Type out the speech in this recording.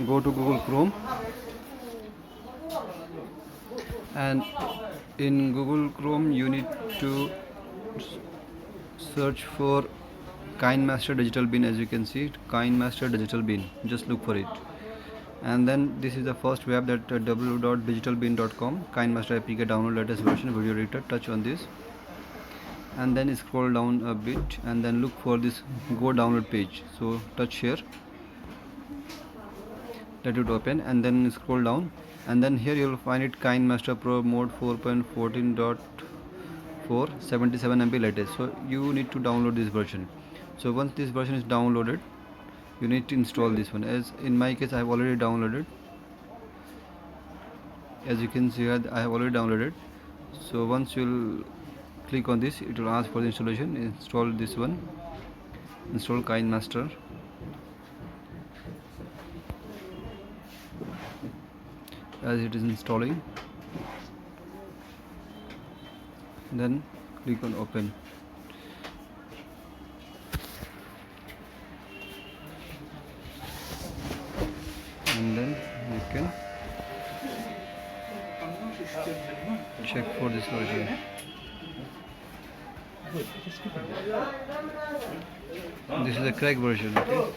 go to Google Chrome, and in Google Chrome you need to search for KineMaster Digital Bin. As you can see, KineMaster Digital Bin, just look for it. And then this is the first web, that www.digitalbin.com, KineMaster APK download latest version video editor. Touch on this and then scroll down a bit and then look for this go download page. So touch here, let it open and then scroll down, and then here you will find it kinemaster-pro mode 4.14.4 77 MB latest. So you need to download this version. So once this version is downloaded, you need to install this one. As in my case, I have already downloaded. As you can see here, I have already downloaded. So once you will click on this, it will ask for the installation. Install this one, install KineMaster. As it is installing, then click on open. And then you can check for this version. This is the correct version, okay?